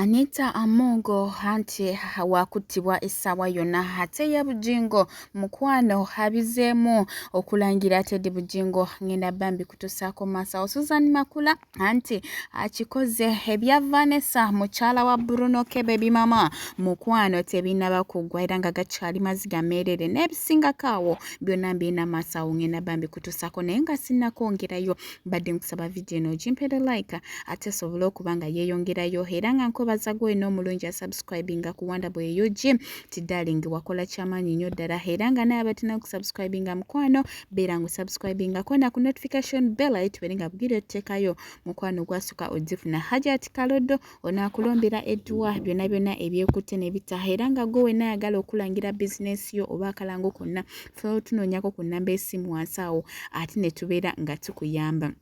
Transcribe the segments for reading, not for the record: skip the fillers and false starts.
Anita Amongo hanti wakutibwa essawa yonna ate ye Bujingo mukwano habizemu okulangira Teddy Bujingo ngenda bambi kutusaako masa Susan Makula anti akikoze ebya Vanessa mukyala wa Bruno baby mama mukwano tebinaba kugwa era nga gakyali maziga merere n'ebisinga kaawo byonna mbina masa ngenda bambi kutusaako naye nga sinnakwongerayo badde nkusaba video eno gimpere like ate sobola okubanga yeeyongerayo era nga baza gwe no mulungi subscribinga ku Wonderboy UG ti darling wakola chamanyi nnyo ddala era nga naye abatina ku subscribinga mukwano beera ngu subscribinga kona ku notification bell ayitwenga bugire tekayo mukwano gwasuka ojifuna Hajat Kalodo onakulombera edwa byonna ebyekutte ne bitahera nga gwe nayagala okulangira business yo oba kalango konna fo tunonyako ku namba esimu wansawo ati ne tubeera nga tukuyamba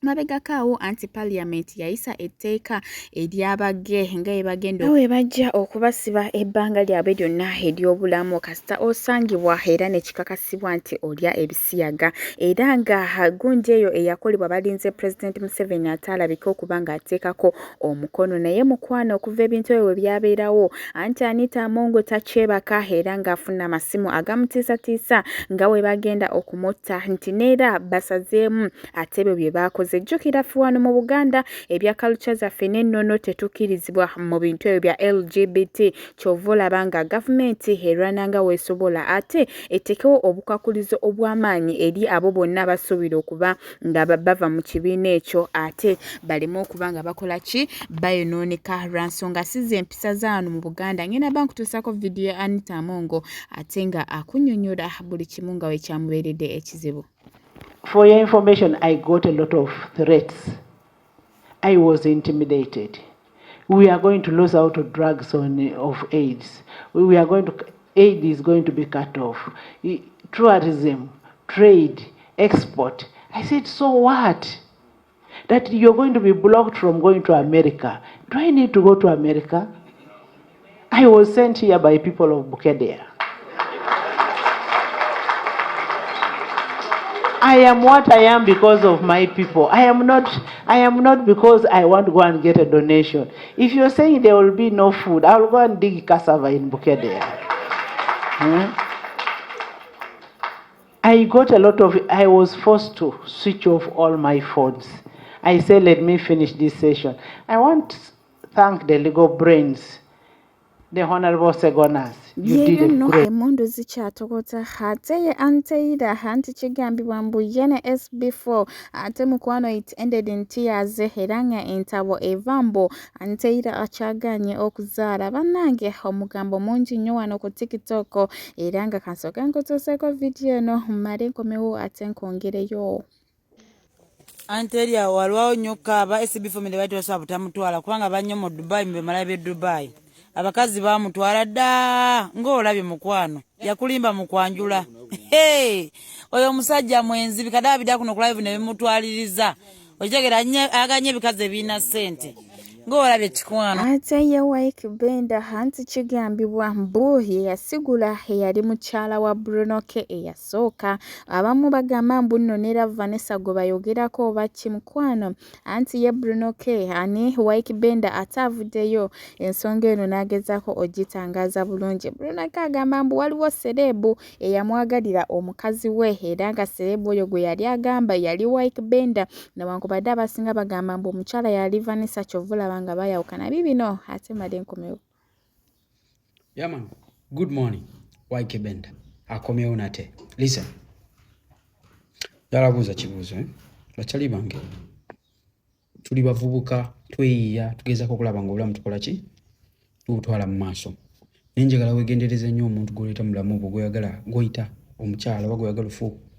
mabega kaawo anti-parliament yaisa etteeka eryabage nga ebagenda nawe bajja okubasiba ebbanga lyabwe lyonna ery'obulamu kasita osangibwa era ne kikakasibwa nti olya ebisiyaga era nga gundi eyo eyakolebwa balinze President Museveni atalabika okuba nga ateekako omukono naye mukwano okuva ebintu ebyo byabeerawo anti Anita Amongo takyebaka era ng'afuna amasimu agamutiisatiisa nga we bagenda okumutta nti neera basazeemu ate ebyo bye baakoze jjukira fuwano mu Buganda ebya culture zaffe n'ennono tetukirizibwa mu bintu ebyo bya LGBT kyova olaba nga gavumenti erwana nga weesobola ate etekewo obukakulizo obw'amaanyi eri abo bonna basuubira okuba nga bava mu kibiina ekyo ate baleme okuba nga bakola ki bayonooneka lwa nsonga si ze empisa zaano mu Buganda ngenda bankutuusako video ya Anita Amongo ate nga akunnyonnyola buli kimu nga we kyamubeeredde ekizibu. For your information, I got a lot of threats. I was intimidated. We are going to lose out of drugs of AIDS. Aid is going to be cut off. Tourism, trade, export. I said, so what? That you're going to be blocked from going to America. Do I need to go to America? I was sent here by people of Bukedea. I am what I am because of my people. I am not because I want to go and get a donation. If you're saying there will be no food, I will go and dig cassava in Bukedea. I was forced to switch off all my phones. I said, let me finish this session. I want to thank the legal brains, the Honorable Segonas. You did it great. Emondo zikyatokota ate ye Anteida anti kigambibwa mbu yene SB4 ate mukwano it ended in tears era nga entabo evambo Anteida akyaganye okuzaala bannange omugambo mungi nnyo wano ku TikTok era nga kansooka nkutuuseeko video eno mmale nkomewo ate nkwongereyo. Anteida walwawo nnyo kaaba SB4 mende baito basobola butamutwala kubanga bannyo mu Dubai mbe malayo b'e Dubai. Abakazi bamutwala dda ng'olabye mukwano yakulimba mu kwanjula oyo omusajja mwenzi bikadaba bidda kuno ku live ne bimutwaliriza okitegera aganye ebikazi ebiina ssente ng'olabye kikwano ate ye agobedwa anti kigambibwa mbu yasigula eyali mukyala wa Bruno eyasooka abamu bagamba mbu nno neera Vanessa gwe bayogerako oba kimukwano anti ye Bruno ani agobedwa ate avuddeyo ensonga eno n'agezaako ogitangaaza bulungi. Bruno agamba mbu waliwo serebu eyamwagalira omukazi we era nga serebu oyo gwe yali agamba yali agobedwa newankubadde abasinga bagamba mbu omukyala yali Vanessa kyovula nga bayawukana bibino ate made nkomewo. Yeah man, good morning. Agobedwa akomewo nate. Listen. Yalabuuza kibuuzo bakyali bange. Tuli bavubuka tweyiya tugezaako okulaba nga obulamu tukola ki? Tubutwala mu maaso. Nenjagala weegendereze nnyo omuntu gw'oleeta mu bulamu obwo gw'oyagala gw'oyita omukyala oba gw'oyagala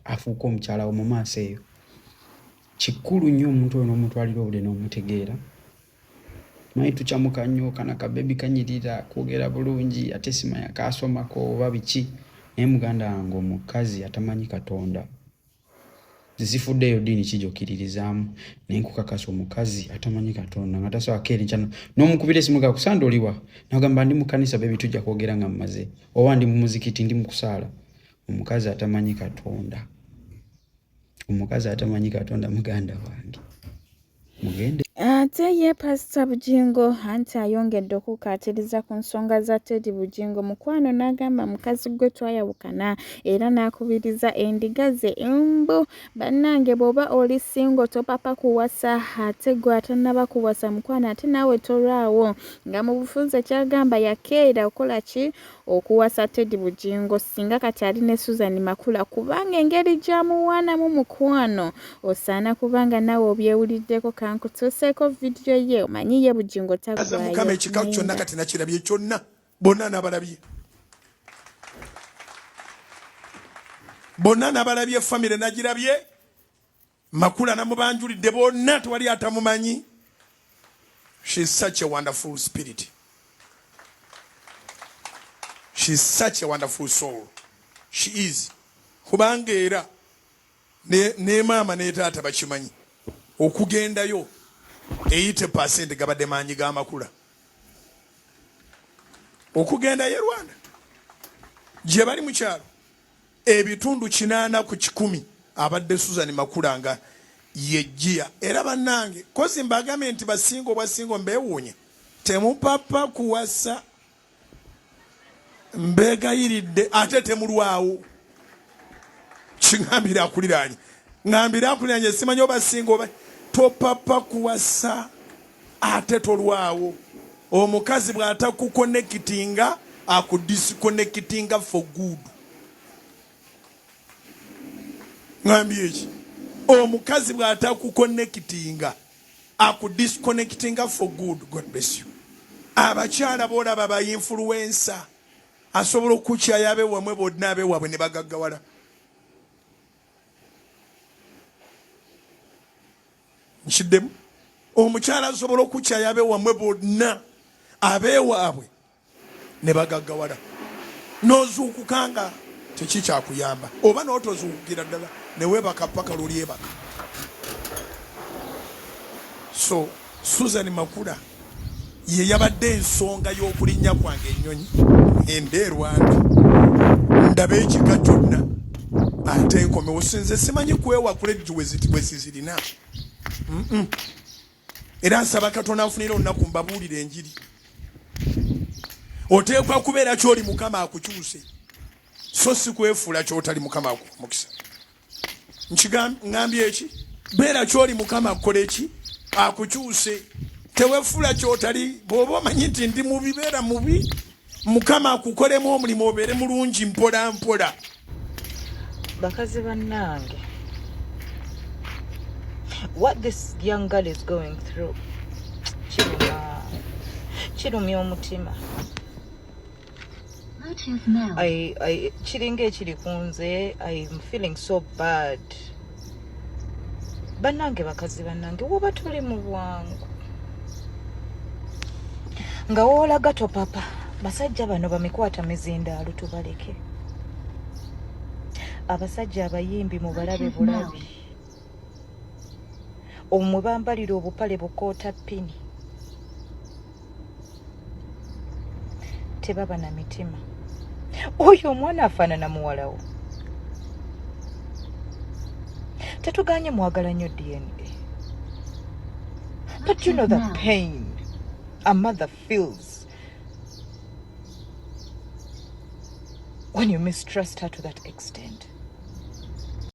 afuuka omukyala wo mu maaso eyo. Kikulu nnyo omuntu oyo n'omutwalira obule n'omutegeera. Naye tukyamuka nnyo kana kabebi kanyirira kwogera bulungi ate simanya kaasomako oba biki naye muganda wange omukazi atamanyi Katonda zifuddeyo ddiini kijokiririzaamu naye nkukakasa omukazi atamanyi Katonda nga tasobola keera enkya n'omukubira esimu ga kusanda oliwa n'agamba ndi mu kkanisa bebi tujja kwogera nga mmaze oba ndi mu muzikiti ndi mu kusaala. Omukazi atamanyi Katonda muganda wange mugende Ate ye Pastor Bujingo anti ayongedde okukaatiriza ku nsonga za Teddy Bujingo. Mukwano n'agamba mukazi gwe twayawukana era n'akubiriza endiga ze embu. Bannange bw'oba oli singo topapa kuwasa ate gwe atannaba kuwasa mukwano ate naawe tolwawo. Nga mu bufunze kyagamba yakeera okola ki okuwasa Teddy Bujingo singa kati ali ne Susan Makula kubanga engeri gy'amuwaanamu mukwano osaana kubanga naawe obyewuliddeko kankutuuseeko video ye omanyi ye Bujingo tagwayo. Mukama ekika kyonna kati nakirabye kyonna bonna n'abalabye. Bonna n'abalabye famire nagirabye. Makula namubanjulidde bonna tewali atamumanyi. She is such a wonderful spirit. She is such a wonderful soul. She is. Kubanga era ne mama ne taata bakimanyi. Okugendayo 80% gabadde maanyi ga Makula. Okugenda ye Rwanda gye bali mu kyalo ebitundu 8 ku 10 abadde Susan Makula nga yejjia. Era bannange kozi mbagambe nti basingo mbeewuunye temupapa kuwasa mbegayiridde ate temulwawo kingambira akuliranye ngambira akuliranye simanyi obasingo oba topapa kuwasa ate tolwawo. Omukazi bw'atakuconnectinga akudisconnectinga for good. Ngambye ki omukazi bw'atakuconnectinga akudisconnectinga for good. God bless you. Abakyala boolaba ba influencer asobola okukyayo abewamwe bonna abewabwe ne bagaggawala. Nkiddemu omukyala asobola okukyayo abewamwe bonna abeewaabwe ne bagaggawala. N'ozuukukanga tekikyakuyamba oba n'otozuukukira ddala ne weebaka paka lwolyebaka. So Susan Makula ye yabadde ensonga y'okulinnya kwange ennyonyi endeerwange ndaba ekika kyonna ate nkomewo sinze simanyi kwewa kuleji wezizirina. Era nsaba Katonda nfunira olunaku mbabuulire enjiri. Oteekwa kubeera ky'oli Mukama akukyuse so si kwefuula ky'otali Mukama akumukisa. Ngambye eki beera ky'oli Mukama akukola eki akukyuse. Tewefuula ky'otali bw'oba omanyi nti ndi mubi beera mubi Mukama akukolemu omulimu obeere mulungi mpola mpola. Bakazi bannange, what this young girl is going through kirumya omutima. Kiringa ekiri kunze. I'm feeling so bad. Bannange bakazi bannange woba tuli mu bwangu nga woolaga topapa basajja bano bamikwata mizindaalo tubaleke. Abasajja abayimbi mu balabe bulabi omwe bambalira obupale bukoota pini tebaba na mitima. Oyo omwana afaanana muwalawo. Tetuganye mwagala nnyo DNA. But you know the pain a mother feels when you mistrust her to that extent.